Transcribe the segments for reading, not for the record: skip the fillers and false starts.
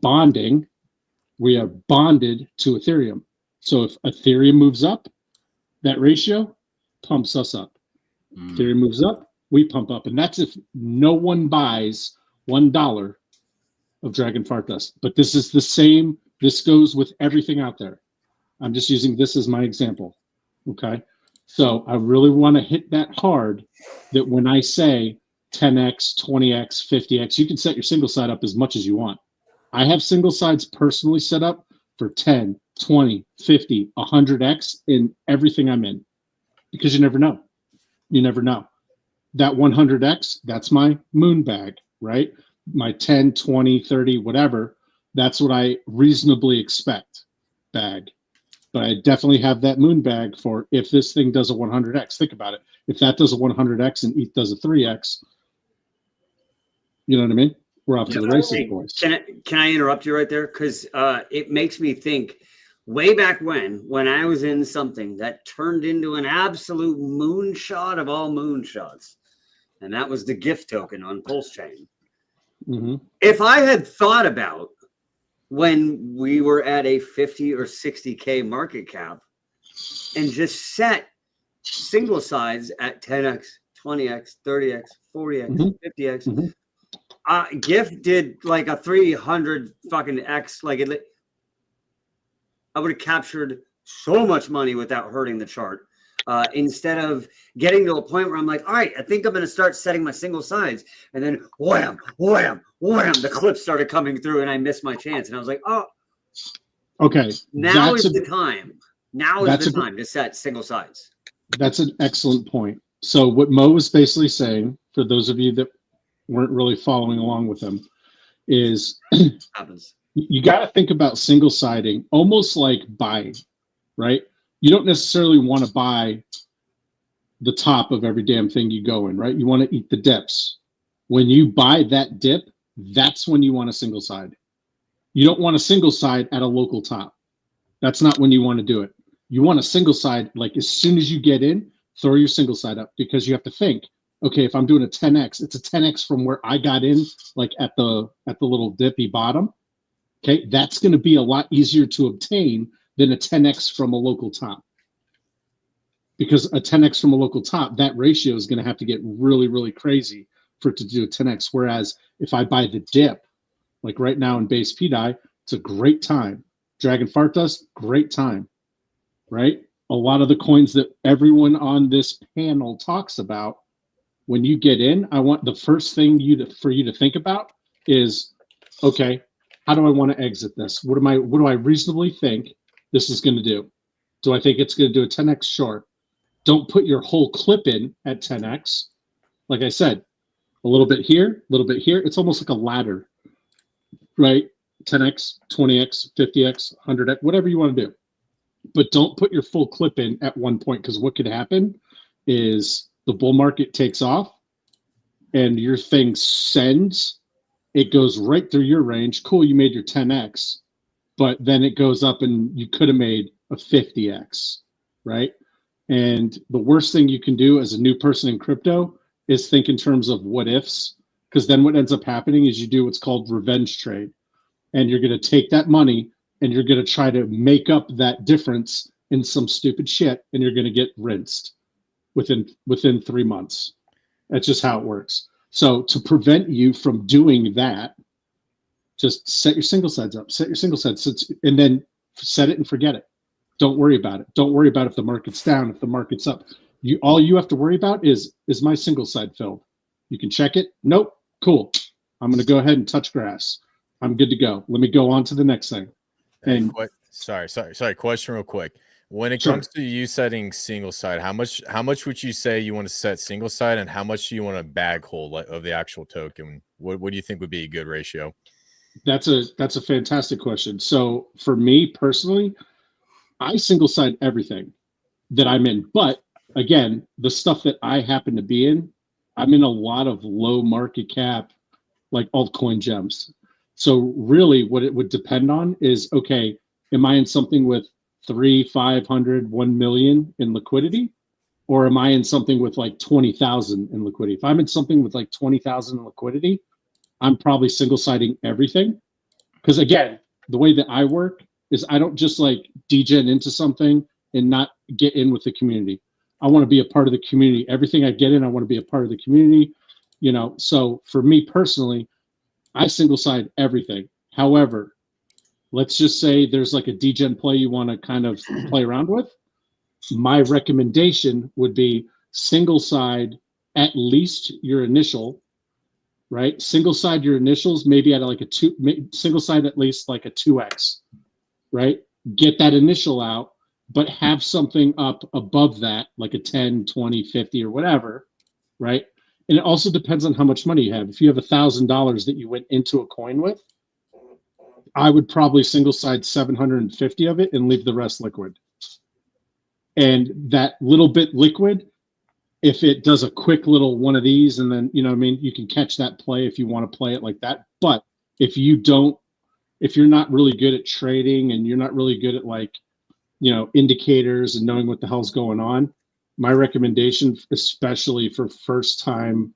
bonding. We are bonded to Ethereum. So if Ethereum moves up, that ratio pumps us up. Ethereum moves up, we pump up. And that's if no one buys $1 of Dragon Fart Dust. But this is the same. This goes with everything out there. I'm just using this as my example. Okay. So I really want to hit that hard that when I say 10x, 20x, 50x, you can set your single side up as much as you want. I have single sides personally set up for 10, 20, 50, 100x in everything I'm in, because you never know. You never know. That 100x, that's my moon bag, right? My 10, 20, 30, whatever, that's what I reasonably expect bag. But I definitely have that moon bag for if this thing does a 100x. Think about it. If that does a 100x and ETH does a 3x, you know what I mean? We're off to the races, boys. Can I interrupt you right there? Because it makes me think way back when I was in something that turned into an absolute moonshot of all moonshots, and that was the gift token on Pulse Chain. Mm-hmm. If I had thought about when we were at a 50 or 60K market cap and just set single sides at 10x, 20x, 30x, 40x, Mm-hmm. 50x, Mm-hmm. GIF did like a 300 fucking X. Like I would have captured so much money without hurting the chart. Instead of getting to a point where I'm like, all right, I think I'm going to start setting my single sides. And then wham, wham, wham, the clips started coming through and I missed my chance. And I was like, oh, okay. Now is the time. Now is the time to set single sides. That's an excellent point. So what Mo was basically saying, for those of you that weren't really following along with him, is happens. You got to think about single siding almost like buying, right? You don't necessarily want to buy the top of every damn thing you go in, right? You want to eat the dips. When you buy that dip, that's when you want a single side. You don't want a single side at a local top. That's not when you want to do it. You want a single side, like as soon as you get in, throw your single side up, because you have to think, okay, if I'm doing a 10x, it's a 10x from where I got in, like at the little dippy bottom. Okay, that's going to be a lot easier to obtain than a 10x from a local top. Because a 10x from a local top, that ratio is going to have to get really, really crazy for it to do a 10x. Whereas if I buy the dip, like right now in BpDAI, it's a great time. Dragon Fart Dust, great time, right? A lot of the coins that everyone on this panel talks about, when you get in, I want the first thing for you to think about is, okay, how do I want to exit this? What do I reasonably think this is going to do? Do I think it's going to do a 10x? Sure. Don't put your whole clip in at 10x. Like I said, a little bit here, a little bit here. It's almost like a ladder, right? 10x, 20x, 50x, 100x, whatever you want to do. But don't put your full clip in at one point, because what could happen is the bull market takes off and your thing sends. It goes right through your range. Cool, you made your 10x, but then it goes up and you could have made a 50x, right? And the worst thing you can do as a new person in crypto is think in terms of what ifs, because then what ends up happening is you do what's called revenge trade. And you're going to take that money and you're going to try to make up that difference in some stupid shit, and you're going to get rinsed within 3 months. That's just how it works. So to prevent you from doing that, just set your single sides up, set your single sides, and then set it and forget it. Don't worry about it. Don't worry about if the market's down, if the market's up. All you have to worry about is my single side filled? You can check it. Nope. Cool. I'm going to go ahead and touch grass. I'm good to go. Let me go on to the next thing. And sorry. Question real quick. When it comes to you setting single side, how much would you say you want to set single side, and how much do you want to bag hold of the actual token? What do you think would be a good ratio? That's a fantastic question. So for me personally, I single side everything that I'm in. But again, the stuff that I happen to be in, I'm in a lot of low market cap, like altcoin gems. So really what it would depend on is, okay, am I in something with 300, 500, 1 million in liquidity? Or am I in something with like 20,000 in liquidity? If I'm in something with like 20,000 in liquidity, I'm probably single siding everything. Because again, the way that I work is I don't just like degen into something and not get in with the community. I want to be a part of the community. Everything I get in, I want to be a part of the community. So for me personally, I single side everything. However, let's just say there's like a degen play you want to kind of play around with. My recommendation would be single side at least your initial, right? Single side your initials, maybe at like a single side at least like a 2x, right? Get that initial out, but have something up above that, like a 10, 20, 50 or whatever, right? And it also depends on how much money you have. If you have $1,000 that you went into a coin with, I would probably single side 750 of it and leave the rest liquid. And that little bit liquid, if it does a quick little one of these, and then, you can catch that play if you want to play it like that. But if you're not really good at trading and you're not really good at indicators and knowing what the hell's going on, my recommendation, especially for first time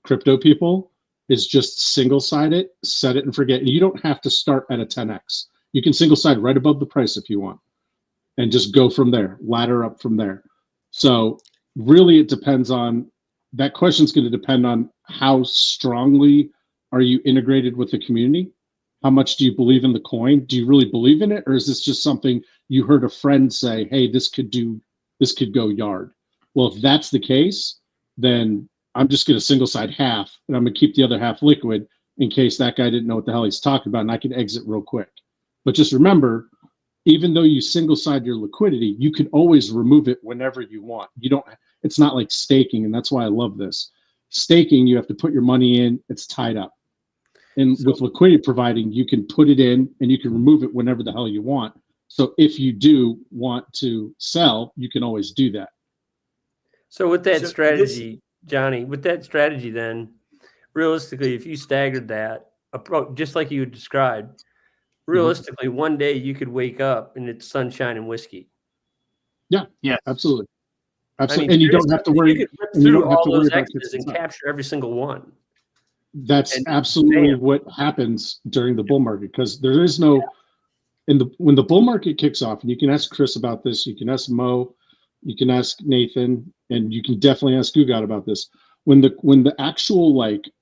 crypto people, is just single side it, set it and forget. And you don't have to start at a 10x. You can single side right above the price if you want, and just go from there, ladder up from there. So really it depends on, that question's going to depend on how strongly are you integrated with the community? How much do you believe in the coin? Do you really believe in it? Or is this just something you heard a friend say, hey, this could go yard? Well, if that's the case, then I'm just going to single side half, and I'm going to keep the other half liquid in case that guy didn't know what the hell he's talking about, and I can exit real quick. But just remember, even though you single side your liquidity, you can always remove it whenever you want. It's not like staking, and that's why I love this. Staking, you have to put your money in, it's tied up. And with liquidity providing, you can put it in and you can remove it whenever the hell you want. So if you do want to sell, you can always do that. So with that strategy, Johnny, then, realistically, if you staggered that approach, just like you described, realistically, one day you could wake up and it's sunshine and whiskey. Yeah, absolutely. Absolutely. I mean, and you don't have to worry. You could rip through all those X's and capture every single one. That's absolutely what happens during the bull market, because there is no, when the bull market kicks off, and you can ask Chris about this, you can ask Mo, you can ask Nathan, and you can definitely ask Gugat about this. When the actual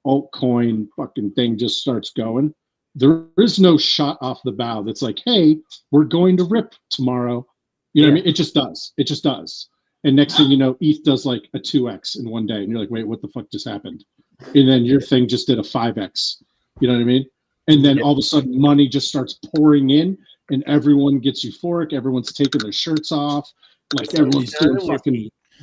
altcoin fucking thing just starts going, there is no shot off the bow that's like, hey, we're going to rip tomorrow. You know what I mean? It just does. It just does. And next thing you know, ETH does like a 2x in one day, and you're like, wait, what the fuck just happened? And then your thing just did a 5x. You know what I mean? And then all of a sudden money just starts pouring in, and everyone gets euphoric. Everyone's taking their shirts off. Like everyone's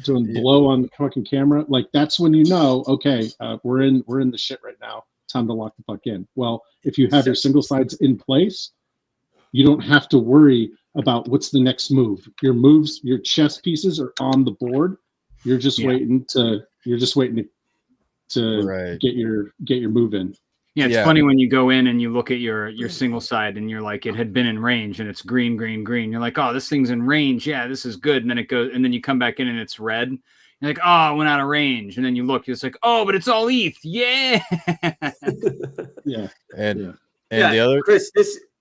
doing blow on the fucking camera. Like that's when you know, okay, we're in the shit right now. Time to lock the fuck in. Well, if you have your single sides in place, you don't have to worry about what's the next move. Your moves, your chess pieces are on the board. You're just waiting to get your move in. Yeah, it's funny when you go in and you look at your single side and you're like, it had been in range and it's green, green, green. You're like, oh, this thing's in range. Yeah, this is good. And then it goes, and then you come back in and it's red. You're like, oh, it went out of range. And then you look, it's like, oh, but it's all ETH. Yeah. And the other, Chris,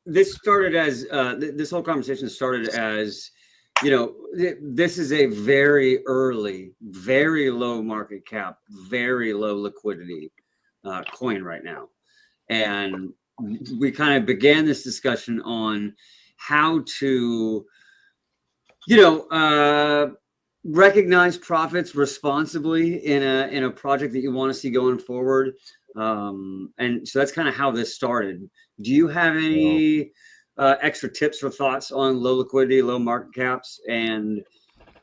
this started as this whole conversation started as, this is a very early, very low market cap, very low liquidity coin right now. And we kind of began this discussion on how to, recognize profits responsibly in a project that you want to see going forward. And so that's kind of how this started. Do you have any extra tips or thoughts on low liquidity, low market caps, and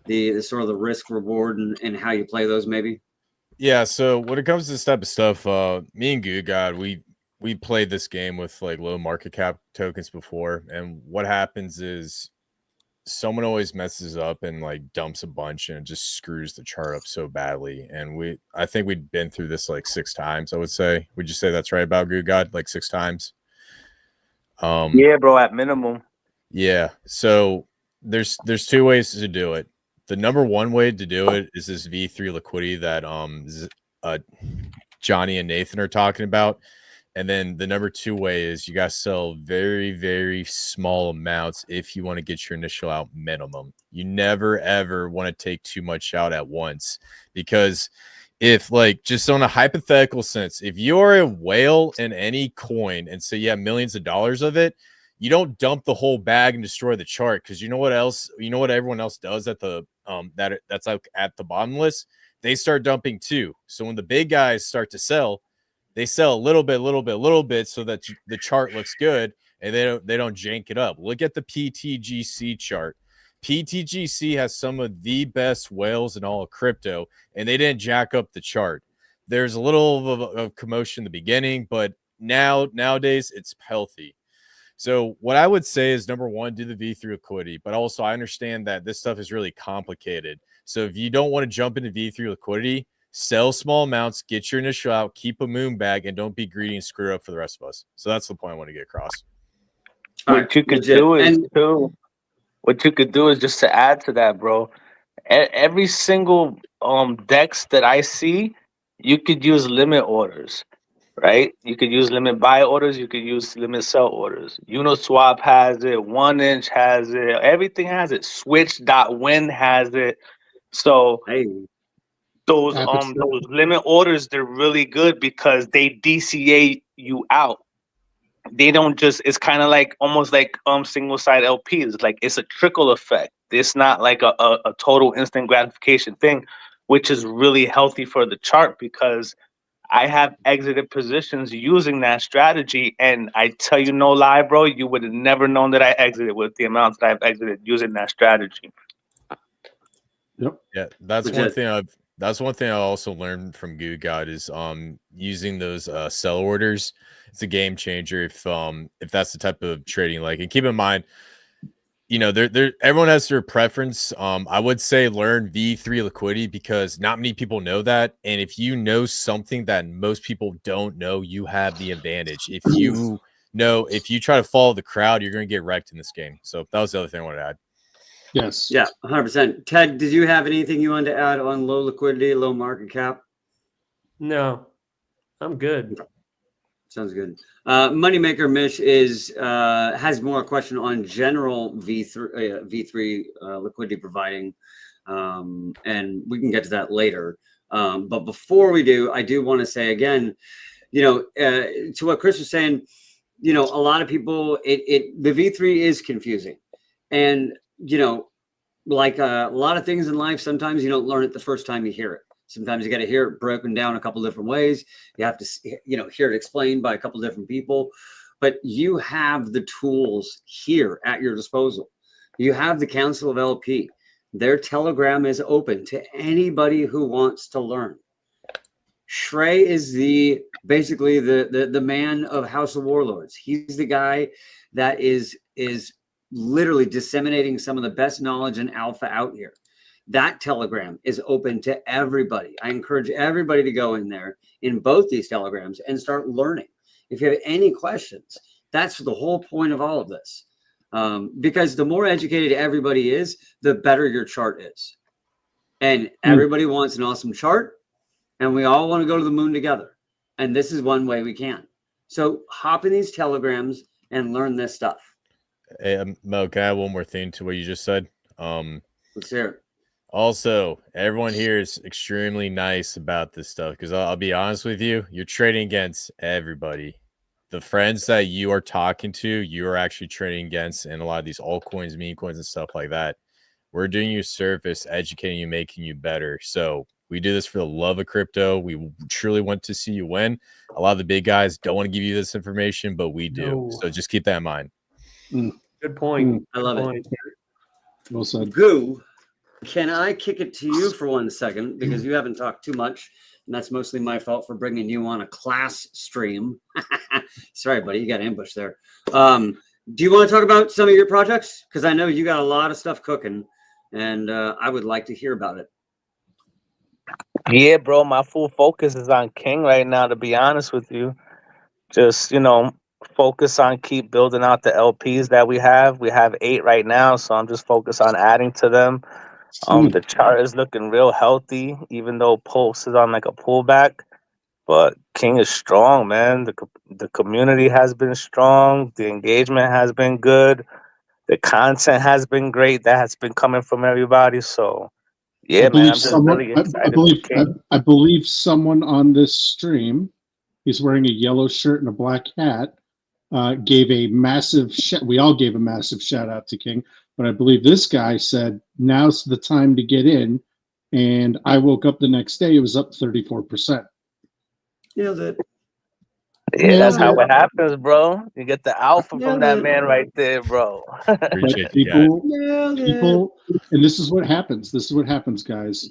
the sort of the risk reward and how you play those maybe? Yeah. So when it comes to this type of stuff, me and Gugat, we played this game with like low market cap tokens before. And what happens is someone always messes up and like dumps a bunch and it just screws the chart up so badly. And I think we'd been through this like 6 times, I would say. Would you say that's right about Gugat? Like 6 times? Yeah, bro, at minimum. Yeah. So there's 2 ways to do it. The number 1 way to do it is this V3 liquidity that Johnny and Nathan are talking about. And then the number 2 way is you guys sell very, very small amounts if you want to get your initial out minimum. You never, ever want to take too much out at once, because if, like, just on a hypothetical sense, if you're a whale in any coin and say you have millions of dollars of it, you don't dump the whole bag and destroy the chart, because you know what else? You know what everyone else does at the that's like at the bottom list? They start dumping too. So when the big guys start to sell, they sell a little bit so that the chart looks good and they don't jank it up. Look at the PTGC chart. PTGC has some of the best whales in all of crypto, and they didn't jack up the chart. There's a little of commotion in the beginning, but nowadays it's healthy. So what I would say is, number 1, do the V3 liquidity, but also I understand that this stuff is really complicated. So if you don't want to jump into V3 liquidity, sell small amounts, get your initial out, keep a moon bag, and don't be greedy and screw up for the rest of us. So that's the point I want to get across. What you could do is just to add to that, bro. Every single DEX that I see, you could use limit orders, right? You could use limit buy orders. You could use limit sell orders. Uniswap has it. 1inch has it. Everything has it. Switch.win has it. So those limit orders, they're really good because they DCA you out. They don't just, it's kind of like almost like single side LPs. Like, it's a trickle effect. It's not like a total instant gratification thing, which is really healthy for the chart, because I have exited positions using that strategy, and I tell you no lie, bro, you would have never known that I exited with the amounts that I've exited using that strategy. Yep. Yeah, that's one thing I also learned from Goo God is using those sell orders. It's a game changer if that's the type of trading like. And keep in mind, you know, everyone has their preference. I would say learn V3 liquidity, because not many people know that. And if you know something that most people don't know, you have the advantage. If you try to follow the crowd, you're going to get wrecked in this game. So that was the other thing I wanted to add. Yes. Yeah, 100%. Ted, did you have anything you wanted to add on low liquidity, low market cap? No, I'm good. Sounds good. Moneymaker Mish has more a question on general V3 liquidity providing, and we can get to that later. But before we do, I do want to say again, to what Chris was saying, a lot of people, the V3 is confusing, and like a lot of things in life, sometimes you don't learn it the first time you hear it. Sometimes you got to hear it broken down a couple different ways. You have to, hear it explained by a couple different people. But you have the tools here at your disposal. You have the Council of LP. Their Telegram is open to anybody who wants to learn. Shrey is basically the man of House of Warlords. He's the guy that is literally disseminating some of the best knowledge and alpha out here. That Telegram is open to everybody. I encourage everybody to go in there in both these Telegrams and start learning. If you have any questions, that's the whole point of all of this. Because the more educated everybody is, the better your chart is. And everybody wants an awesome chart, and we all want to go to the moon together. And this is one way we can. So hop in these Telegrams and learn this stuff. Hey, Mo, can I add one more thing to what you just said? Let's hear it. Also, everyone here is extremely nice about this stuff, because I'll be honest with you, you're trading against everybody. The friends that you are talking to, you are actually trading against, and a lot of these altcoins, meme coins, and stuff like that. We're doing you a service, educating you, making you better. So we do this for the love of crypto. We truly want to see you win. A lot of the big guys don't want to give you this information, but we do. No. So just keep that in mind. Good point. I love it. Well said. Goo, can I kick it to you for 1 second, because you haven't talked too much, and that's mostly my fault for bringing you on a class stream. Sorry, buddy, you got ambushed there. Do you want to talk about some of your projects? Because I know you got a lot of stuff cooking, and I would like to hear about it. Yeah, bro, my full focus is on King right now, to be honest with you. Just, focus on keep building out the LPs that we have. We have 8 right now, so I'm just focused on adding to them. The chart is looking real healthy, even though Pulse is on like a pullback. But King is strong, man. The community has been strong. The engagement has been good. The content has been great. That has been coming from everybody. So I yeah, man, believe I'm just someone. really I excited for believe. King. I believe someone on this stream. He's wearing a yellow shirt and a black hat. Gave a massive. We all gave a massive shout out to King, but I believe this guy said now's the time to get in. And I woke up the next day. It was up 34%. Nailed it. Yeah, that's how Nailed it happens, bro. You get the alpha from Nailed that it. man right there, bro. Appreciate But you guys. people, and this is what happens. This is what happens, guys.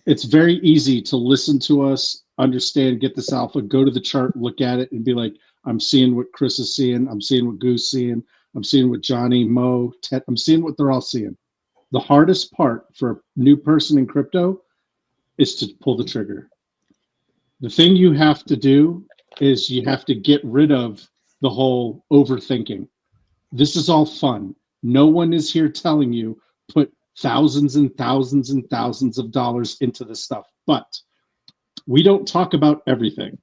It's very easy to listen to us, understand, get this alpha, go to the chart, look at it, and be like, I'm seeing what Chris is seeing. I'm seeing what Goose seeing. I'm seeing what Johnny, Mo, Ted, I'm seeing what they're all seeing. The hardest part for a new person in crypto is to pull the trigger. The thing you have to do is you have to get rid of the whole overthinking. This is all fun. No one is here telling you put thousands and thousands and thousands of dollars into this stuff. But we don't talk about everything.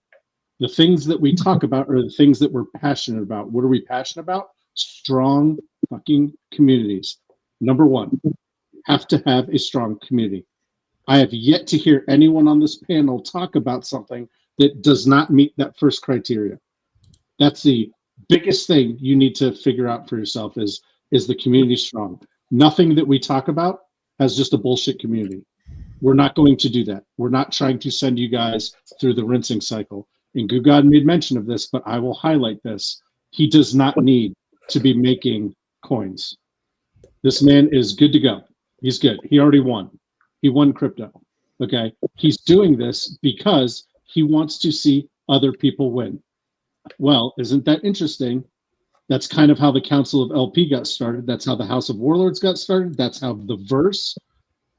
The things that we talk about are the things that we're passionate about. What are we passionate about? Strong fucking communities. Number one, have to have a strong community. I have yet to hear anyone on this panel talk about something that does not meet that first criteria. That's the biggest thing you need to figure out for yourself is the community strong? Nothing that we talk about has just a bullshit community. We're not going to do that. We're not trying to send you guys through the rinsing cycle. And Goo God made mention of this, but I will highlight this. He does not need to be making coins. This man is good to go. He's good. He already won. He won crypto. Okay. He's doing this because he wants to see other people win. Well, isn't that interesting? That's kind of how the Council of LP got started. That's how the House of Warlords got started. That's how the verse.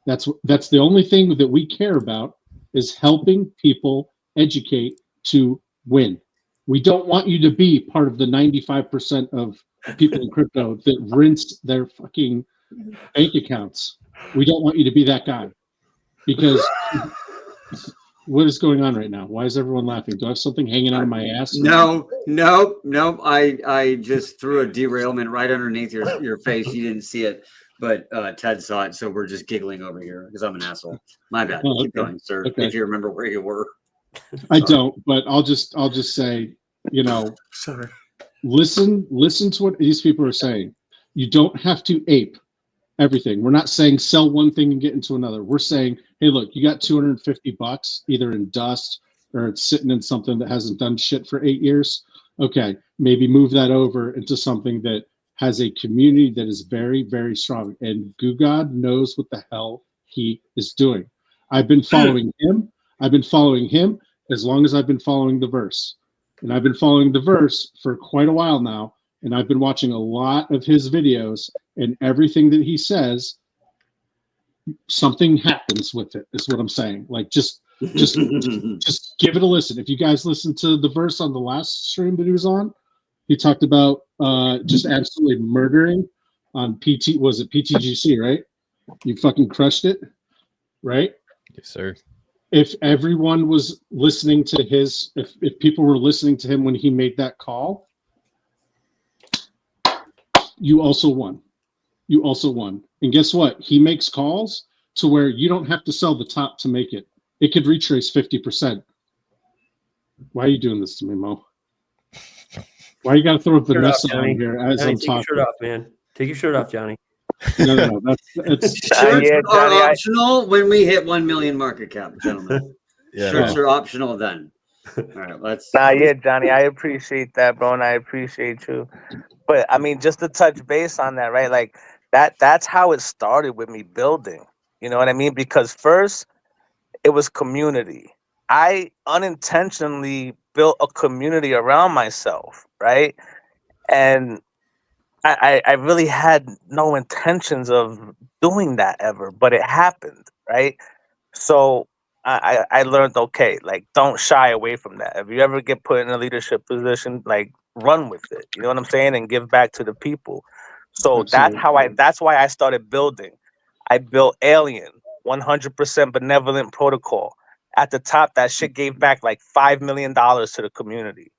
That's the only thing that we care about is helping people educate to win. We don't want you to be part of the 95% of people in crypto that rinse their fucking bank accounts. We don't want you to be that guy because what is going on right now? Why is everyone laughing? Do I have something hanging out of my ass? No. I just threw a derailment right underneath your face. You didn't see it, but Ted saw it. So we're just giggling over here because I'm an asshole. My bad. Oh, Keep going, sir. Okay. If you remember where you were. I don't, but I'll just say, Sorry. listen to what these people are saying. You don't have to ape everything. We're not saying sell one thing and get into another. We're saying, hey, look, you got $250 either in dust or it's sitting in something that hasn't done shit for 8 years. Okay, maybe move that over into something that has a community that is very, very strong. And Goo God knows what the hell he is doing. I've been following him. I've been following him as long as I've been following the verse. And I've been following the verse for quite a while now. And I've been watching a lot of his videos, and everything that he says, something happens with it, is what I'm saying. Like just give it a listen. If you guys listen to the verse on the last stream that he was on, he talked about just absolutely murdering on PTGC, right? You fucking crushed it, right? Yes, sir. If everyone was listening to if people were listening to him when he made that call, you also won. You also won. And guess what? He makes calls to where you don't have to sell the top to make it. It could retrace 50%. Why are you doing this to me, Mo? Why you got to throw Vanessa on here as Johnny, I'm take your talking? shirt off, man. Take your shirt off, Johnny. No. That's Shirts Yeah, are Johnny, optional when we hit 1 million market cap, gentlemen. Yeah, Shirts no. are optional then. All right, let's. Yeah, Johnny, I appreciate that, bro, and I appreciate you. But I mean, just to touch base on that, right? Like that's how it started with me building. You know what I mean? Because first it was community. I unintentionally built a community around myself, right? And I really had no intentions of doing that ever, but it happened, right? So I learned, okay, like don't shy away from that. If you ever get put in a leadership position, like run with it. You know what I'm saying? And give back to the people. So that's why I started building. I built Alien, 100% benevolent protocol. at the top, that shit gave back like $5 million to the community.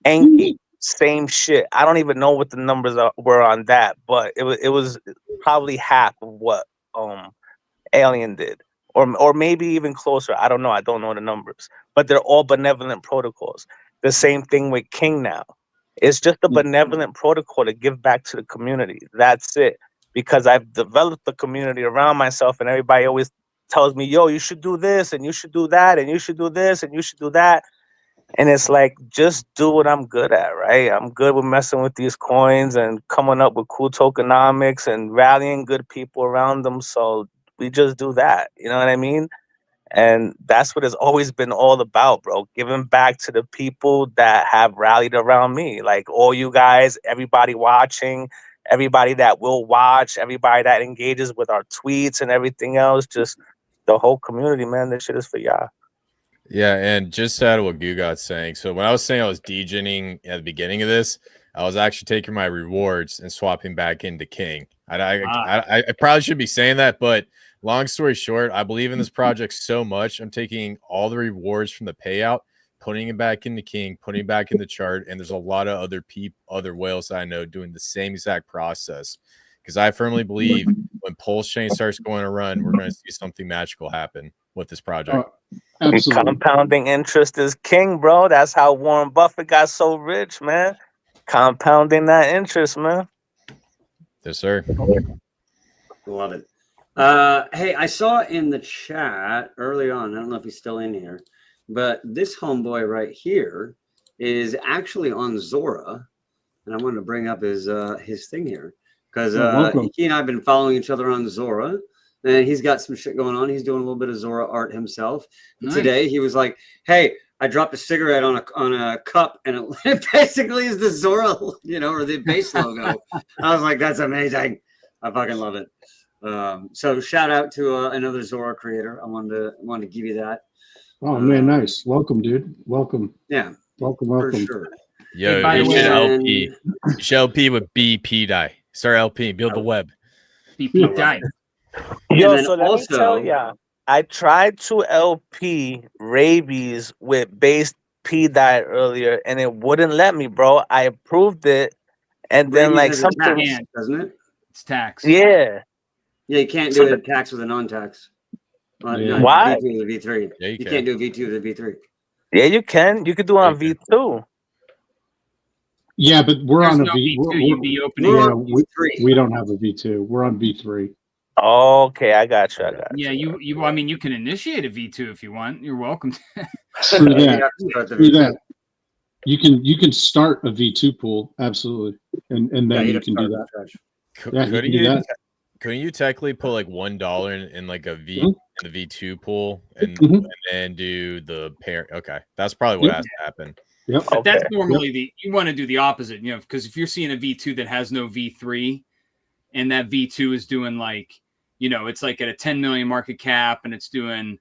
Anki, same shit. I don't even know what the numbers were on that, but it was probably half of what Alien did, or maybe even closer. I don't know. I don't know the numbers, but they're all benevolent protocols. The same thing with King now. It's just a benevolent protocol to give back to the community. That's it. Because I've developed the community around myself, and everybody always tells me, yo, you should do this, and you should do that, and you should do this, and you should do that. And it's like, just do what I'm good at, right? I'm good with messing with these coins and coming up with cool tokenomics and rallying good people around them. So we just do that. You know what I mean? And that's what it's always been all about, bro. Giving back to the people that have rallied around me. Like all you guys, everybody watching, everybody that will watch, everybody that engages with our tweets and everything else. Just the whole community, man. This shit is for y'all. Yeah, and just to add what Gugat's saying. So when I was saying I was degening at the beginning of this, I was actually taking my rewards and swapping back into King. I probably should be saying that, but long story short, I believe in this project so much. I'm taking all the rewards from the payout, putting it back into King, putting it back in the chart, and there's a lot of other whales I know doing the same exact process. Because I firmly believe when Pulse Chain starts going to run, we're going to see something magical happen with this project. Absolutely. Compounding interest is king, bro. That's how Warren Buffett got so rich, man. Compounding that interest, man. Yes, sir. Love it. Hey, I saw in the chat early on, I don't know if he's still in here, but this homeboy right here is actually on Zora. And I wanted to bring up his thing here because he and I have been following each other on Zora. And he's got some shit going on. He's doing a little bit of Zora art himself. Nice. Today he was like, "Hey, I dropped a cigarette on a cup, and it basically is the Zora, or the base logo." I was like, "That's amazing! I fucking love it." So shout out to another Zora creator. I wanted to give you that. Oh man, nice. Welcome, dude. Welcome. Yeah. Welcome. For sure. Yo, hey, by the way, LP. You should LP with BpDAI. Start LP. Build the web. BpDAI. Yo, so let me tell ya, I tried to LP rabies with base BpDAI earlier, and it wouldn't let me, bro. I approved it, and then like something, tax, doesn't it? It's tax. Yeah. Yeah, you can't do a tax with a non-tax. Why? V2 with a V3. Yeah, you can't do a V2 with a V3. Yeah, you can. You could do it on V2. Yeah, but we're There's on a no V. V2. You'd be opening. Yeah, we don't have a V2. We're on V3. Okay, I got you. Yeah, you. I mean, you can initiate a V2 if you want. You're welcome to. Through that. You can start a V2 pool, absolutely, and then you can do that. Couldn't you technically put like $1 in like a V in the V2 pool and then do the pair? Okay, that's probably what has to happen. Yep. But that's normally you want to do the opposite, because if you're seeing a V2 that has no V3, and that V2 is doing like, it's like at a 10 million market cap, and it's doing,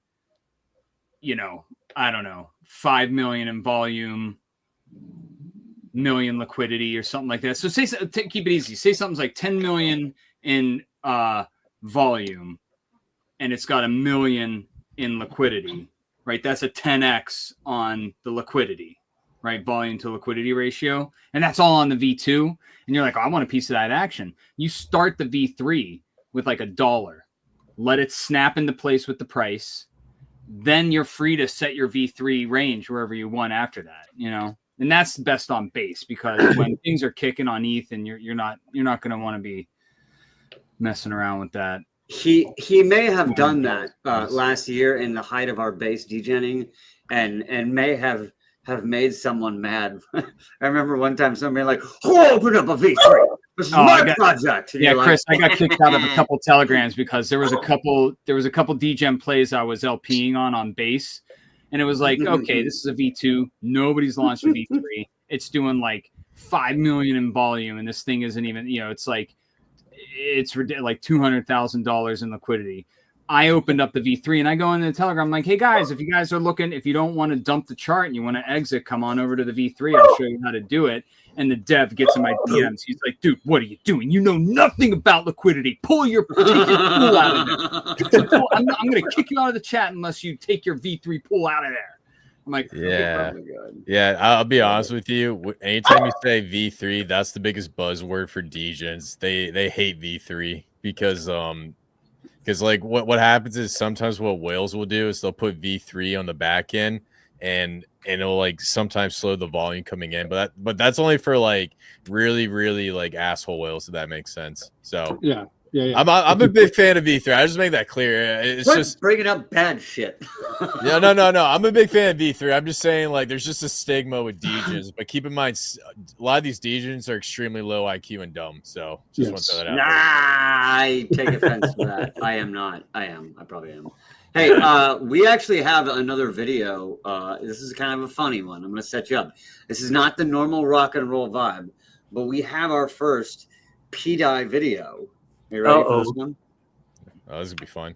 I don't know, 5 million in volume, million liquidity or something like that. So keep it easy. Say something's like 10 million in volume, and it's got 1 million in liquidity, right? That's a 10x on the liquidity, right? Volume to liquidity ratio. And that's all on the V2. And you're like, I want a piece of that action. You start the V3 with like $1, let it snap into place with the price. Then you're free to set your V3 range wherever you want after that, and that's best on base, because when things are kicking on ETH, and you're not going to want to be messing around with that. He may have done that last year in the height of our base degenning, and may have made someone mad. I remember one time somebody like, open up a V3. This is my project. Yeah, Chris, I got kicked out of a couple telegrams because there was a couple degen plays I was LPing on base. And it was like, okay, this is a V2. Nobody's launched a V3. It's doing like 5 million in volume, and this thing isn't even, it's like $200,000 in liquidity. I opened up the V3 and I go in the Telegram. I'm like, hey guys, if you guys are looking, if you don't want to dump the chart and you want to exit, come on over to the V3. I'll show you how to do it. And the dev gets in my DMs. He's like, dude, what are you doing? You know nothing about liquidity. Take your pool out of there. I'm going to kick you out of the chat unless you take your V3 pool out of there. I'm like, yeah, oh my God. Yeah. I'll be honest with you. Anytime you say V3, that's the biggest buzzword for degens. They hate V3 because like what happens is sometimes what whales will do is they'll put V3 on the back end and it'll like sometimes slow the volume coming in, but that's only for like really like asshole whales, if that makes sense. So yeah. I'm a big fan of V3. I just make that clear. It's just bringing up bad shit. yeah, no. I'm a big fan of V3. I'm just saying, like, there's just a stigma with degens, but keep in mind, a lot of these degens are extremely low IQ and dumb. So just want to throw that out there. I take offense to that. I am not. I probably am. Hey, we actually have another video. This is kind of a funny one. I'm going to set you up. This is not the normal rock and roll vibe, but we have our first BpDAI video. Are you ready for this one? Oh, this would be fun.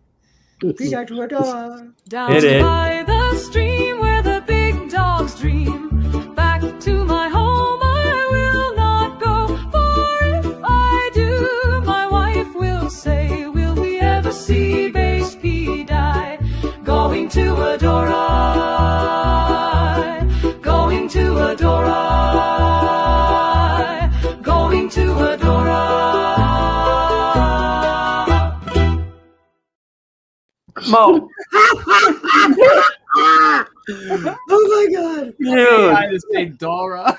BpDAI to a door. Down by the stream where the big dogs dream. Back to my home I will not go. For if I do, my wife will say, will we ever see BpDAI going to Adora? Going to Adora. Going to Adora. Mo. Oh my God. Dude. I just say Dora.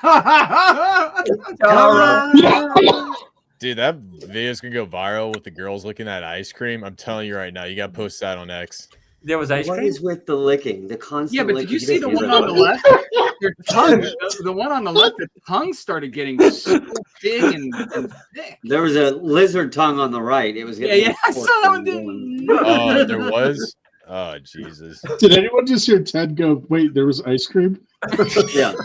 Dude, that video's gonna go viral with the girls looking at ice cream. I'm telling you right now, you gotta post that on X. There was ice What cream? is with the licking? The constant Yeah, but licking. did you see the one on the left? Your tongue, the one on the left, the tongue started getting so big and thick. There was a lizard tongue on the right. It was Yeah, I saw that one. Oh, there was? Oh, Jesus. Did anyone just hear Ted go, wait, there was ice cream? Yeah.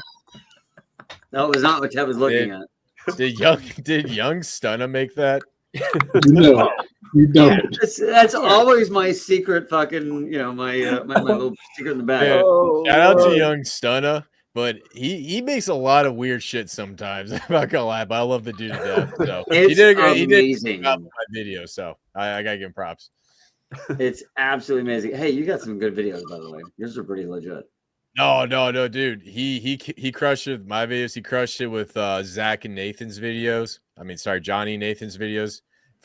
That was not what Ted was looking at. Did young Stunna make that? No. You know it. That's always my secret fucking, my little secret in the bag. Dude, shout out to young Stunna, but he makes a lot of weird shit sometimes. I'm not gonna lie, but I love the dude to death. So he did amazing. my video, so I gotta give him props. It's absolutely amazing. Hey, you got some good videos, by the way. Yours are pretty legit. No, dude. He crushed it with my videos. He crushed it with Zach and Nathan's videos. Johnny and Nathan's videos.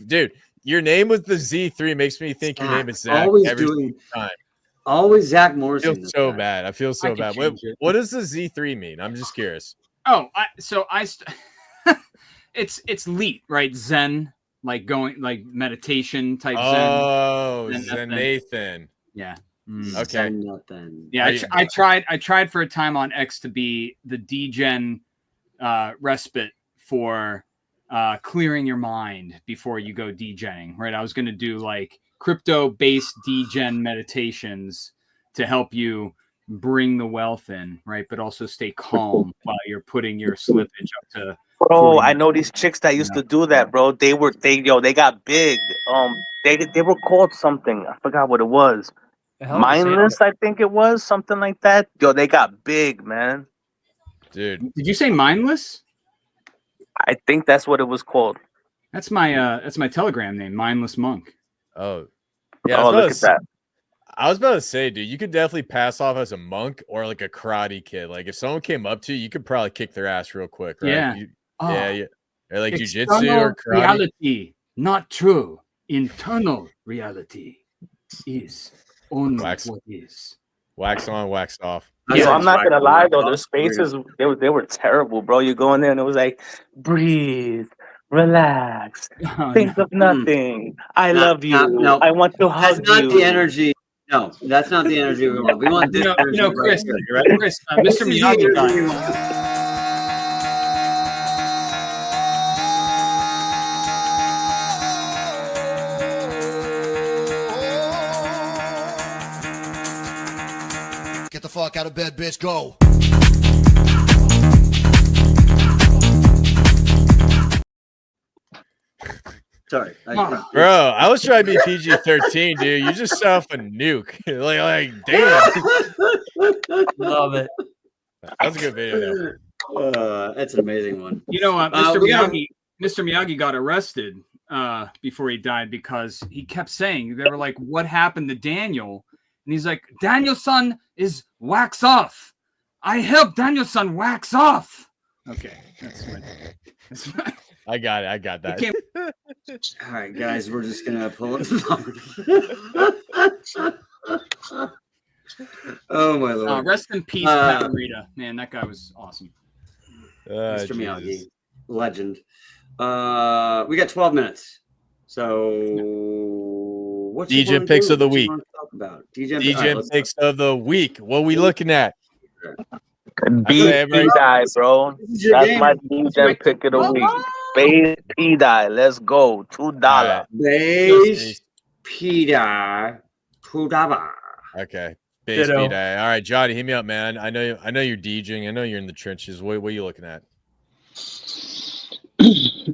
Dude, your name with the Z3 makes me think your name is Zach every time. Always Zach Morrison. I feel so bad. I feel so bad. What does the Z3 mean? I'm just curious. Oh, it's Leet, right? Zen, like going like meditation type Zen. Oh, Zen Nathan. Yeah. Okay. Yeah, I tried for a time on X to be the degen respite for clearing your mind before you go degenning, right? I was going to do like crypto-based degen meditations to help you bring the wealth in, right? But also stay calm while you're putting your slippage up to. Bro, I know these chicks that used to do that, bro. They got big. They were called something. I forgot what it was. Mindless, I think it was something like that. Yo, they got big, man. Dude, did you say mindless? I think that's what it was called. That's my Telegram name, Mindless Monk. Oh, yeah. Oh, look at that. I was about to say, dude, you could definitely pass off as a monk or like a karate kid. Like if someone came up to you, you could probably kick their ass real quick, right? Yeah. Yeah. Or like jujitsu or karate. Reality, not true. Internal reality is only what is. Wax on, wax off. Yeah, I'm not gonna lie though, the spaces they were terrible, bro. You go in there and it was like, breathe, relax, think of nothing. I love you. No, I want to hug you. That's not the energy. No, that's not the energy we want. We want this. Chris, right? Chris, Mr. Miyagi. Get the fuck out of bed, bitch. Go. Sorry. Bro, I was trying to be PG-13, dude. You just set off a nuke. like, damn. Love it. That's a good video, though. That's an amazing one. You know, Mr. we gotta- Miyagi. Mr. Miyagi got arrested before he died because he kept saying, they were like, "What happened to Daniel?" And he's like, "Daniel-san is wax off. I helped Daniel-san wax off." Okay, that's my I got it. I got that. All right, guys, we're just gonna pull it. Oh my lord! Rest in peace, Pat Morita. Man, that guy was awesome. Mr. Miyagi, legend. We got 12 minutes. So, what DJ picks of the week. Talk about? DJ picks of the week. What are we looking at? BpDAI, bro. That's my DJ pick of the week. BpDAI, let's go. $2. BpDAI, $2. Okay. BpDAI. All right, Johnny, hit me up, man. I know you're DJing. I know you're in the trenches. What are you looking at?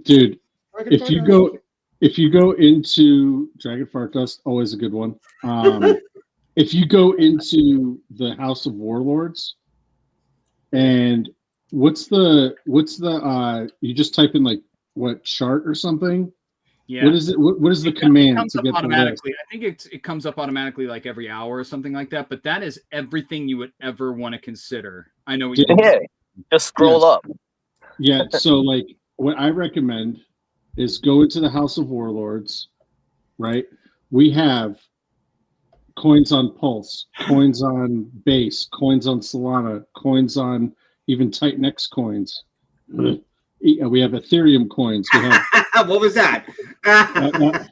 Dude, if you go into Dragon Fart Dust, always a good one. If you go into the House of Warlords, and what's the you just type in like what chart or something? Yeah. What is it? What is the command to get automatically? I think it comes up automatically like every hour or something like that. But that is everything you would ever want to consider. I know what you mean. Just scroll up. Yeah. So like what I recommend is go into the House of Warlords, right? We have coins on Pulse, coins on Base, coins on Solana, coins on even Titanx coins. We have Ethereum coins. We have, what was that? that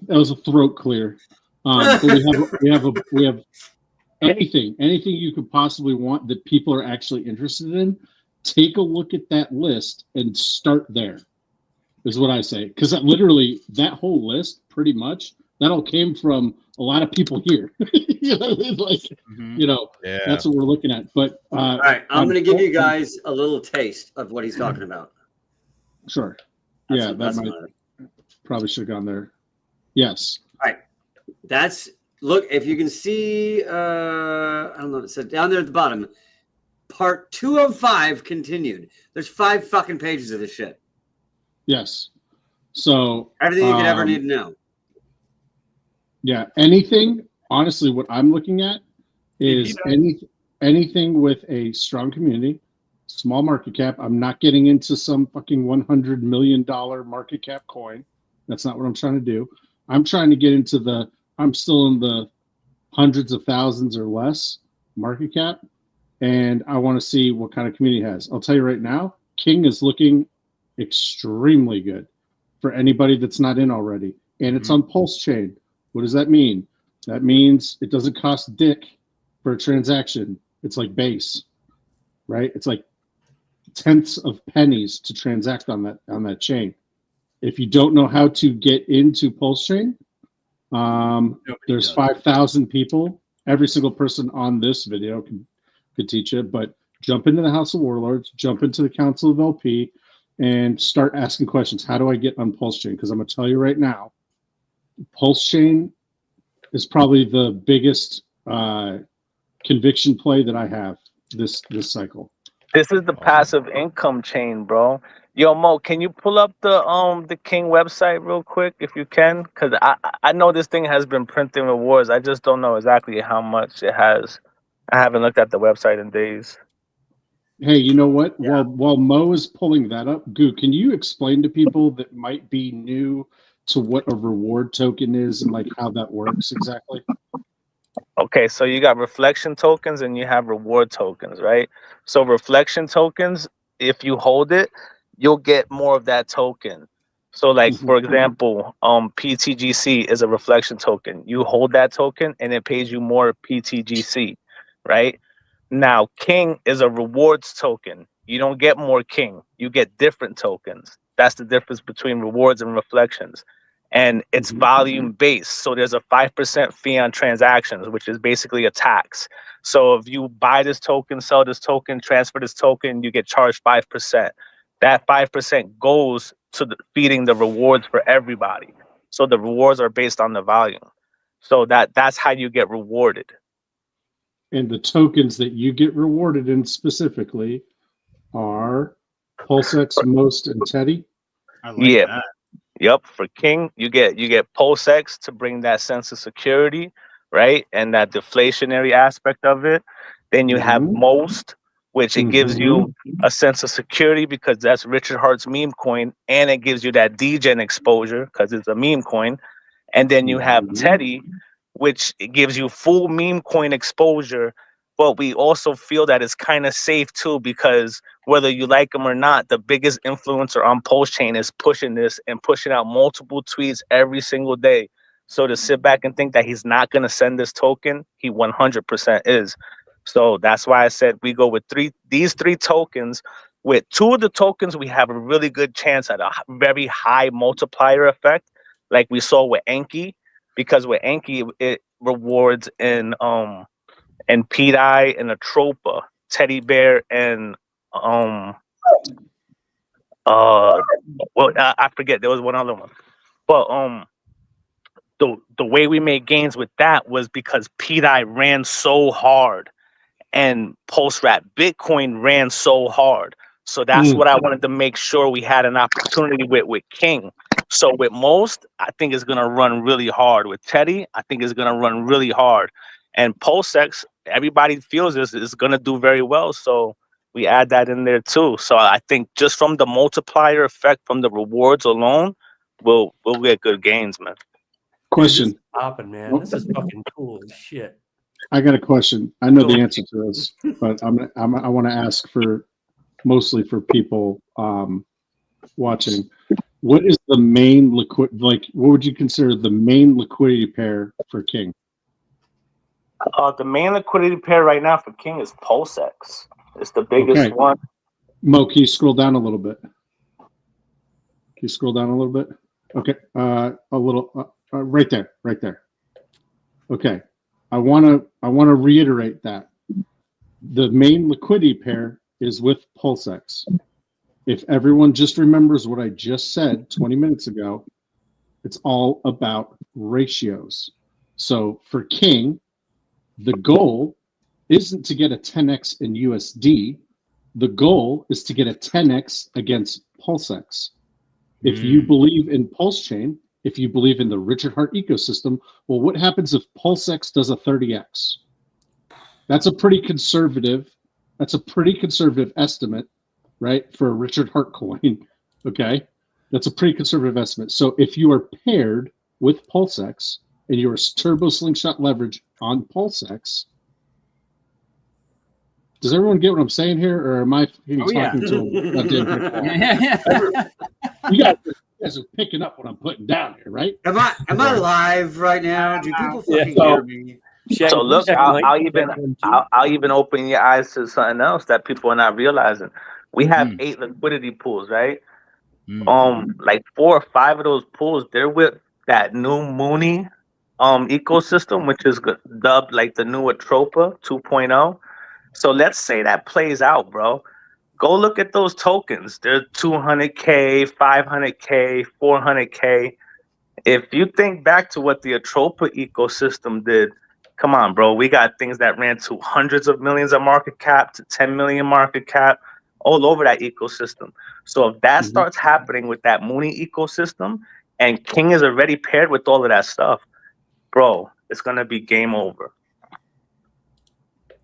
was a throat clear. But we have anything you could possibly want that people are actually interested in. Take a look at that list and start there. Is what I say, because literally that whole list, pretty much, that all came from a lot of people here. That's what we're looking at. But all right, I'm going to give you guys a little taste of what he's talking about. Sure. Probably should have gone there. Yes. All right. Look, if you can see, I don't know, it said down there at the bottom, part 205 continued. There's 5 fucking pages of this shit. Yes. So everything you could ever need to know. Yeah. Anything, honestly, what I'm looking at is anything with a strong community, small market cap. I'm not getting into some fucking $100 million market cap coin. That's not what I'm trying to do. I'm trying to get into I'm still in the hundreds of thousands or less market cap. And I want to see what kind of community it has. I'll tell you right now, King is looking extremely good for anybody that's not in already, and it's on Pulse Chain. What does that mean? That means it doesn't cost dick for a transaction. It's like Base, right? It's like tenths of pennies to transact on that chain. If you don't know how to get into Pulse Chain, there's 5,000 people. Every single person on this video could teach it, but jump into the House of Warlords, jump into the Council of LP, and start asking questions. How do I get on Pulse Chain? Because I'm going to tell you right now, Pulse Chain is probably the biggest conviction play that I have this cycle. This is the passive income chain, bro. Yo, Mo, can you pull up the King website real quick if you can? Because I know this thing has been printing rewards. I just don't know exactly how much it has. I haven't looked at the website in days. Hey, you know what? Yeah. While Mo is pulling that up, Goo, can you explain to people that might be new to what a reward token is and like how that works exactly? Okay, so you got reflection tokens and you have reward tokens, right? So reflection tokens, if you hold it, you'll get more of that token. So like, for example, PTGC is a reflection token. You hold that token and it pays you more PTGC, right? Now, King is a rewards token. You don't get more King. You get different tokens. That's the difference between rewards and reflections. And it's volume based. So there's a 5% fee on transactions, which is basically a tax. So if you buy this token, sell this token, transfer this token, you get charged 5%. that 5% goes to feeding the rewards for everybody. So the rewards are based on the volume. So that's how you get rewarded. And the tokens that you get rewarded in specifically are PulseX, Most, and Teddy. I like Yeah. that. Yep. For King, you get PulseX to bring that sense of security, right? And that deflationary aspect of it. Then you have Mhm. Most, which it gives you a sense of security because that's Richard Hart's meme coin, and it gives you that degen exposure because it's a meme coin. And then you have Teddy, which gives you full meme coin exposure. But we also feel that it's kind of safe too, because whether you like him or not, the biggest influencer on Pulse Chain is pushing this and pushing out multiple tweets every single day. So to sit back and think that he's not going to send this token, he 100% is. So that's why I said we go with these three tokens. With two of the tokens, we have a really good chance at a very high multiplier effect, like we saw with Enki, because with Enki it rewards in BpDAI and Atropa, Teddy Bear, and I forget, there was one other one, but the way we made gains with that was because BpDAI ran so hard and Pulse-Rat Bitcoin ran so hard. So that's what I wanted to make sure we had an opportunity with King. So with Most, I think it's going to run really hard. With Teddy, I think it's going to run really hard. And PulseX, everybody feels this is going to do very well. So we add that in there too. So I think just from the multiplier effect from the rewards alone, we'll get good gains, man. Question. Hopping, man. This is fucking cool as shit. I got a question. I know the answer to this, but I want to ask for mostly for people watching. What is the main what would you consider the main liquidity pair for King? The main liquidity pair right now for King is PulseX. It's the biggest one. Mo, can you scroll down a little bit? Can you scroll down a little bit? Okay, a little right there. Okay, I want to reiterate that the main liquidity pair is with PulseX. If everyone just remembers what I just said 20 minutes ago, it's all about ratios. So for King, the goal isn't to get a 10x in USD. The goal is to get a 10x against PulseX. If you believe in Pulse Chain, if you believe in the Richard Hart ecosystem, well, what happens if PulseX does a 30x? That's a pretty conservative estimate, right, for a Richard Hart coin. Okay, that's a pretty conservative estimate. So if you are paired with PulseX and you're turbo slingshot leverage on PulseX, does everyone get what I'm saying here, or am I talking to a goddamn You guys are picking up what I'm putting down here, right? Am I live right now? Do people fucking hear me? So look, I'll even open your eyes to something else that people are not realizing. We have 8 liquidity pools, right? Like 4 or 5 of those pools, they're with that new Mooney ecosystem, which is dubbed like the new Atropa 2.0. So let's say that plays out, bro. Go look at those tokens. They're 200K, 500K, 400K. If you think back to what the Atropa ecosystem did, come on, bro. We got things that ran to hundreds of millions of market cap to 10 million market cap all over that ecosystem. So if that starts happening with that Mooney ecosystem and King is already paired with all of that stuff, bro, it's going to be game over.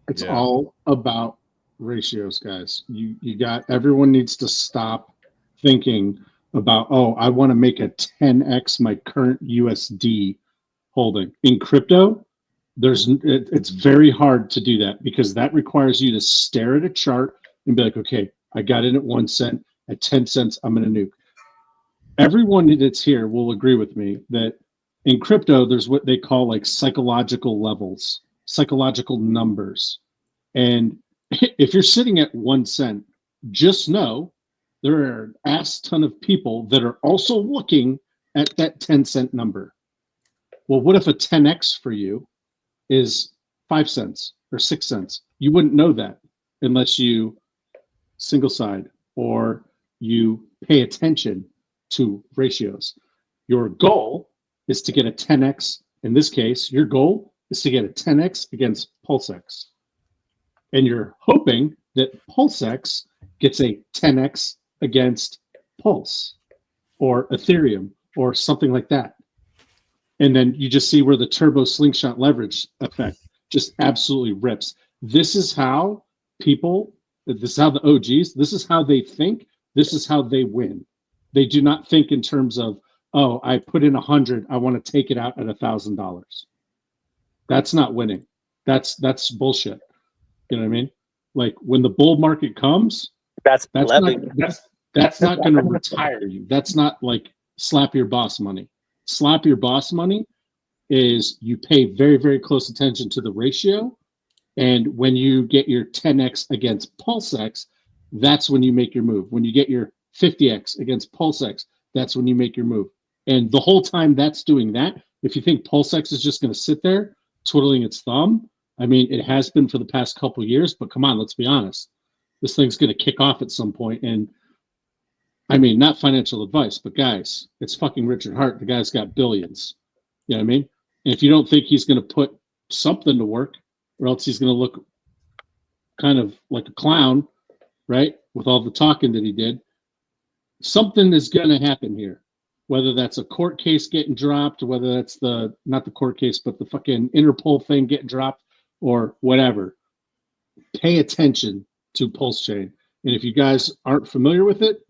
It's all about ratios, guys. You got everyone needs to stop thinking about, oh, I want to make a 10x my current USD holding. In crypto, it's very hard to do that because that requires you to stare at a chart and be like, okay, I got in at 1 cent, at 10 cents, I'm going to nuke. Everyone that's here will agree with me that in crypto, there's what they call like psychological levels, psychological numbers. And if you're sitting at 1 cent, just know there are an ass ton of people that are also looking at that 10-cent number. Well, what if a 10x for you is 5 cents or 6 cents? You wouldn't know that unless you single side or you pay attention to ratios. Your goal is to get a 10x. In this case, your goal is to get a 10x against PulseX. And you're hoping that PulseX gets a 10x against Pulse or Ethereum or something like that. And then you just see where the turbo slingshot leverage effect just absolutely rips. This is how people, this is how the OGs, this is how they think, this is how they win. They do not think in terms of, oh, I put in 100, I want to take it out at $1,000. That's not winning. That's bullshit. You know what I mean? Like when the bull market comes, that's not going to retire you. That's not like slap your boss money. Slap your boss money is you pay very, very close attention to the ratio. And when you get your 10x against PulseX, that's when you make your move. When you get your 50x against PulseX, that's when you make your move. And the whole time that's doing that, if you think PulseX is just going to sit there twiddling its thumb, I mean, it has been for the past couple of years, but come on, let's be honest. This thing's going to kick off at some point. And I mean, not financial advice, but guys, it's fucking Richard Hart. The guy's got billions. You know what I mean? And if you don't think he's going to put something to work, or else he's going to look kind of like a clown, right? With all the talking that he did, something is going to happen here. Whether that's a court case getting dropped, or whether that's not the court case, but the fucking Interpol thing getting dropped, or whatever. Pay attention to Pulse Chain. And if you guys aren't familiar with it,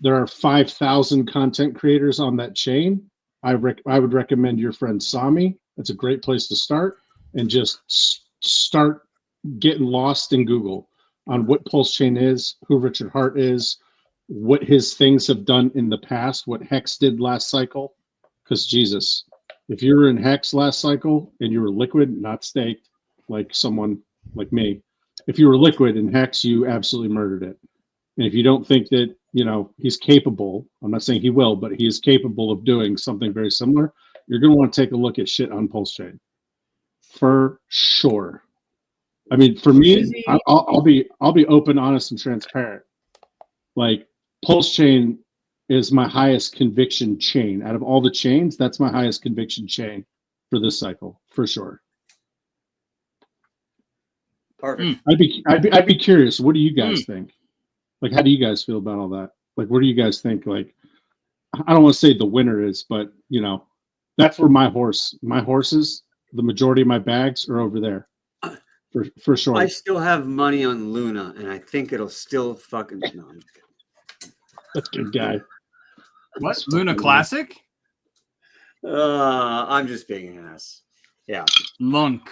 there are 5,000 content creators on that chain. I would recommend your friend Sami. That's a great place to start, and just start getting lost in Google on what Pulse Chain is, who Richard Hart is, what his things have done in the past, what Hex did last cycle. Because Jesus, if you were in Hex last cycle and you were liquid, not staked, like someone like me, if you were liquid in Hex, you absolutely murdered it. And if you don't think that, you know, he's capable, I'm not saying he will, but he is capable of doing something very similar, you're going to want to take a look at shit on Pulse Chain. For sure. I mean, for me, I'll be open, honest, and transparent. Like, Pulse Chain is my highest conviction chain. Out of all the chains, that's my highest conviction chain for this cycle, for sure. Perfect. I'd be curious. What do you guys think? Like, how do you guys feel about all that? Like, where do you guys think? Like, I don't want to say the winner is, but you know, that's where my horses, the majority of my bags are over there, for sure. I still have money on Luna, and I think it'll still fucking. No, I'm just kidding. That's a good guy. What? Luna Classic? I'm just being an ass. Yeah. Lunk.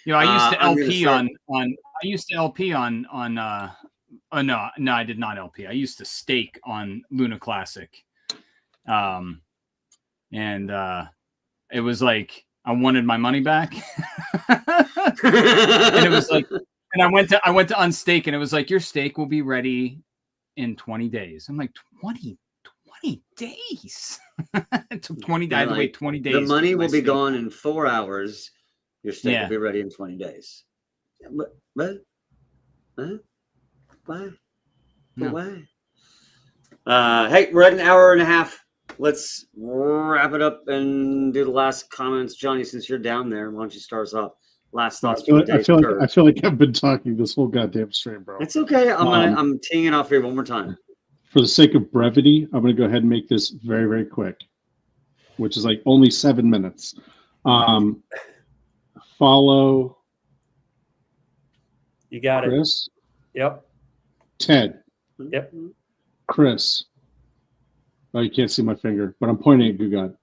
You know, I used to LP on I used to LP on no, I did not LP. I used to stake on Luna Classic. And it was like I wanted my money back. And it was like, and I went to unstake, and it was like, your stake will be ready in 20 days. I'm like, 20 days. It took 20 days. I had to wait 20 days. The money will be gone in 4 hours. Your stake will be ready in 20 days. But why? No. Why? Hey, we're at an hour and a half. Let's wrap it up and do the last comments. Johnny, since you're down there, why don't you start us off? Last thoughts. I feel like I've been talking this whole goddamn stream, bro. It's okay. I'm teeing it off here one more time. For the sake of brevity, I'm going to go ahead and make this very, very quick, which is like only 7 minutes. Follow. You got Chris. Yep. Ted. Yep. Chris. Oh, you can't see my finger, but I'm pointing at Gugad.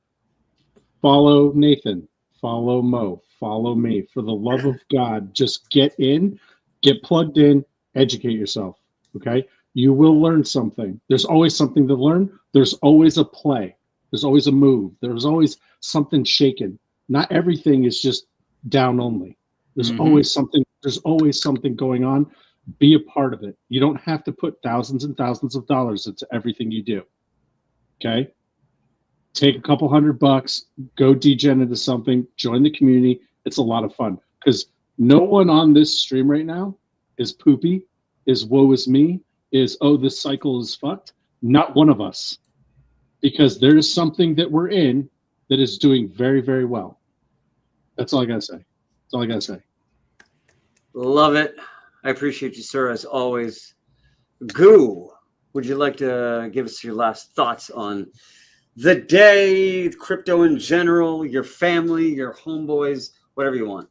Follow Nathan. Follow Mo. Follow me. For the love of God, just get in, get plugged in, educate yourself. Okay? You will learn something. There's always something to learn. There's always a play. There's always a move. There's always something shaken. Not everything is just down only. There's always something. There's always something going on. Be a part of it. You don't have to put thousands and thousands of dollars into everything you do. Okay? Take a couple $100, go degen into something, join the community. It's a lot of fun because no one on this stream right now is poopy, is woe is me, is, oh, this cycle is fucked. Not one of us, because there is something that we're in that is doing very, very well. That's all I gotta say. That's all I gotta say. Love it. I appreciate you, sir, as always. Goo, would you like to give us your last thoughts on the day, crypto in general, your family, your homeboys, whatever you want?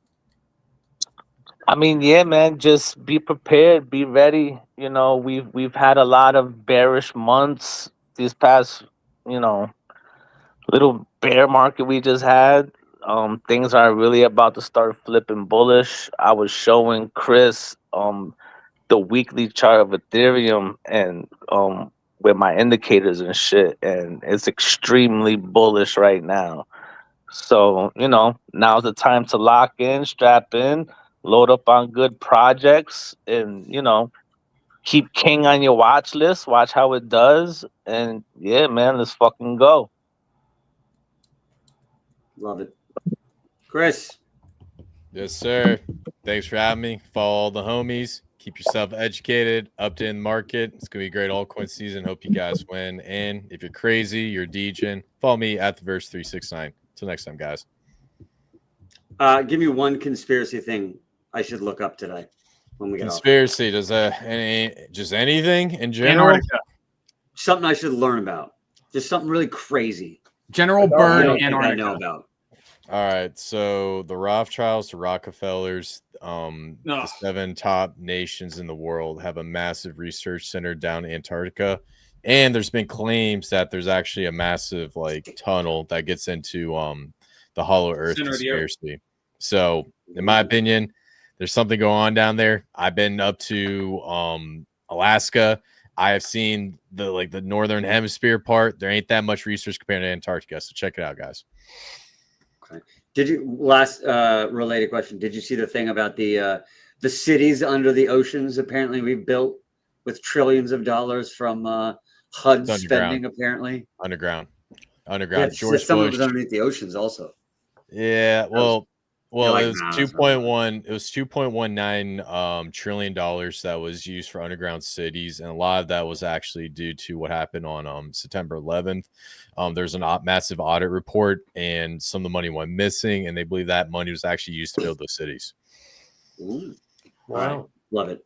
I mean, yeah, man, just be prepared, be ready. You know, we've had a lot of bearish months these past, you know, little bear market we just had. Things are really about to start flipping bullish. I was showing Chris the weekly chart of Ethereum and with my indicators and shit, and it's extremely bullish right now. So, you know, now's the time to lock in, strap in, load up on good projects, and, you know, keep King on your watch list, watch how it does. And yeah, man, let's fucking go. Love it. Chris. Yes, sir. Thanks for having me. Follow all the homies. Keep yourself educated, updating the market. It's gonna be a great altcoin season. Hope you guys win. And if you're crazy, you're DJing, follow me at the verse 369. Till next time, guys. Give me one conspiracy thing I should look up today when we get Conspiracy, does just anything in general? Antarctica. something I should learn about. Just something really crazy. General I Bird, don't think I Antarctica. know about. All right, so the Rothschilds, the Rockefellers, the 7 top nations in the world have a massive research center down in Antarctica, and there's been claims that there's actually a massive like tunnel that gets into the Hollow Earth Center of the Earth. conspiracy. So, in my opinion, there's something going on down there. I've been up to Alaska. I have seen the northern hemisphere part. There ain't that much research compared to Antarctica, so check it out, guys. Okay. Did you last related question? Did you see the thing about the cities under the oceans? Apparently, we built with trillions of dollars from HUD It's spending. Apparently, underground. Yeah, George some of it Bush. was underneath the oceans, also. Yeah, well, like, it was nah, 2.1. It was 2.19 trillion dollars that was used for underground cities, and a lot of that was actually due to what happened on September 11th. There's a massive audit report, and some of the money went missing, and they believe that money was actually used to build those cities. Ooh. Wow. All right. Love it.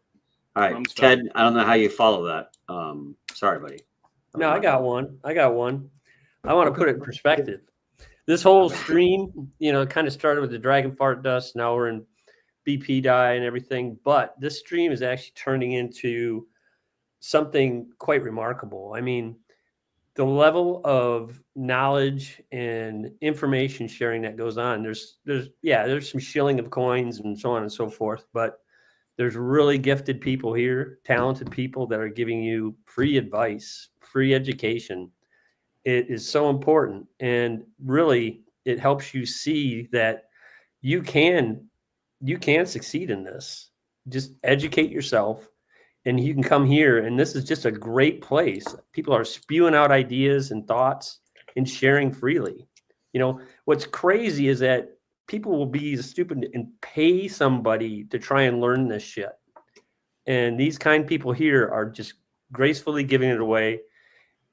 All right, I'm Ted. I don't know how you follow that. Sorry, buddy. No, I got one. I want to put it in perspective. This whole stream, kind of started with the Dragon Fart Dust. Now we're in BpDAI and everything. But this stream is actually turning into something quite remarkable. I mean, the level of knowledge and information sharing that goes on. There's some shilling of coins and so on and so forth. But there's really gifted people here, talented people that are giving you free advice, free education. It is so important, and really it helps you see that you can succeed in this. Just educate yourself, and you can come here, and this is just a great place. People are spewing out ideas and thoughts and sharing freely. What's crazy is that people will be stupid and pay somebody to try and learn this shit, and these kind people here are just gracefully giving it away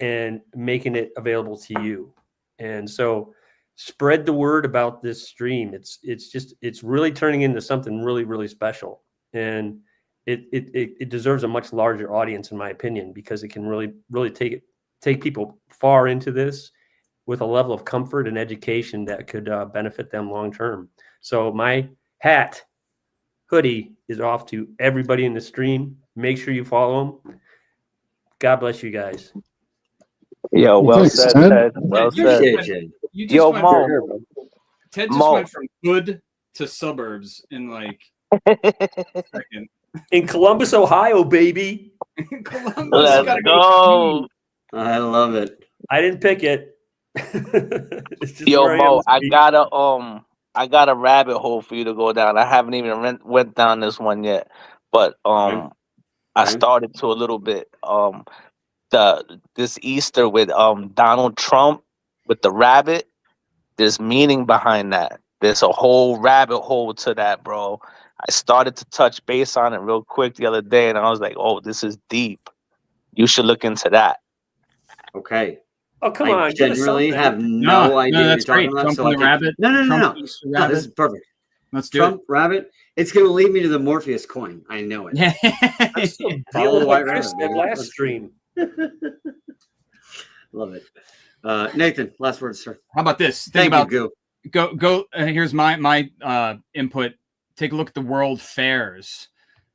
and making it available to you. And so spread the word about this stream. It's really turning into something really, really special. And it deserves a much larger audience, in my opinion, because it can really, really take people far into this with a level of comfort and education that could benefit them long term. So my hoodie is off to everybody in the stream. Make sure you follow them. God bless you guys. Yo, well Thanks, said, Ted. Ted. Well said. You just Yo, went Mo. Ted just Mo. went from hood to suburbs in like a second. In Columbus, Ohio, baby. Columbus, Let's gotta go. I love it. I didn't pick it. It's just Yo, where Mo, am. I got a rabbit hole for you to go down. I haven't even went down this one yet, but I started to a little bit. This Easter with Donald Trump with the rabbit, there's meaning behind that. There's a whole rabbit hole to that, bro. I started to touch base on it real quick the other day, and I was like, oh, this is deep. you should look into that. Okay. Oh, come I on. give us genuinely something. have no idea what that's you're talking great. about. Trump So and I the can, rabbit. no. Trump eats the No, rabbit. this is perfect. Let's do Trump rabbit. It's going to lead me to the Morpheus coin. I know it. it. I'm still Follow dealing the with white what Chris rabbit, said baby. last Let's- stream. Love it. Nathan, last words, sir. How about this? Think Thank about you, Goo. go. Here's my input. Take a look at the world fairs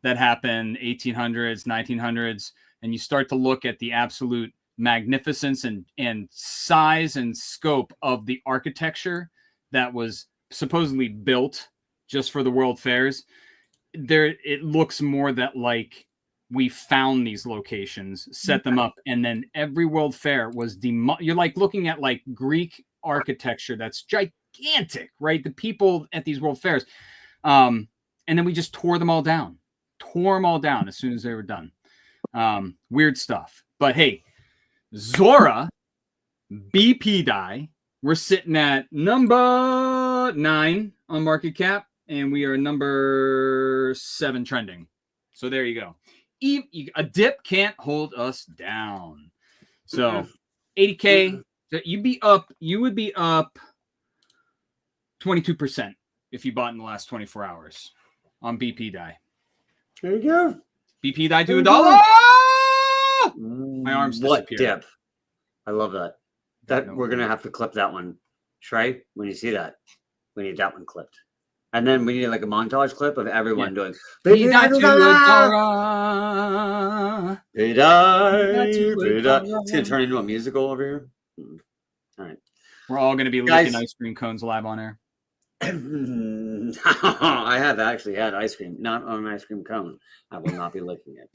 that happen 1800s, 1900s, and you start to look at the absolute magnificence and size and scope of the architecture that was supposedly built just for the world fairs. There, it looks more that like we found these locations, set them up, and then every world fair was you're like looking at like Greek architecture that's gigantic, right? The people at these world fairs, and then we just tore them all down as soon as they were done. Weird stuff. But hey, Zora, BpDAI, we're sitting at number 9 on market cap, and we are number 7 trending. So there you go. A dip can't hold us down. So 80K, you would be up 22% if you bought in the last 24 hours on BpDAI. There you go. BpDAI to $1. My arms What disappeared. dip? I love that. We're gonna have to clip that one, Trey. When you see that, we need that one clipped, and then we need like a montage clip of everyone doing. BpDAI to $1. It's gonna turn into a musical over here. All right, We're all going to be Guys. licking ice cream cones live on air. I have actually had ice cream, not on an ice cream cone. I will not be licking it.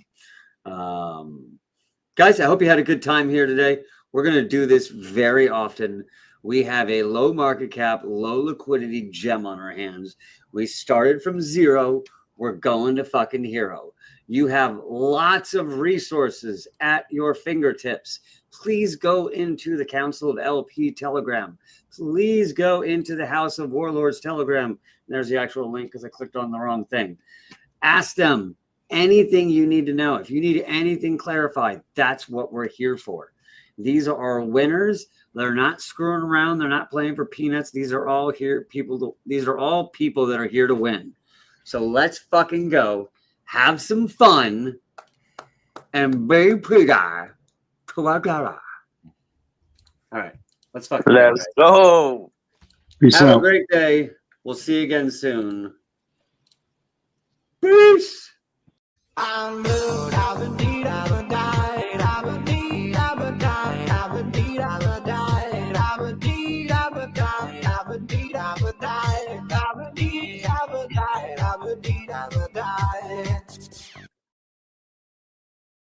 Guys, I hope you had a good time here today. We're going to do this very often. We have a low market cap, low liquidity gem on our hands. We started from 0. We're going to fucking hero. You have lots of resources at your fingertips. Please go into the Council of LP Telegram. Please go into the House of Warlords Telegram. There's the actual link because I clicked on the wrong thing. Ask them anything you need to know. If you need anything clarified, that's what we're here for. These are our winners. They're not screwing around. They're not playing for peanuts. These are all people that are here to win. So let's fucking go. Have some fun and be pretty. All right. Let's fucking Let's go. Peace Have out. a great day. We'll see you again soon. Peace. I'm rude, I've indeed, I've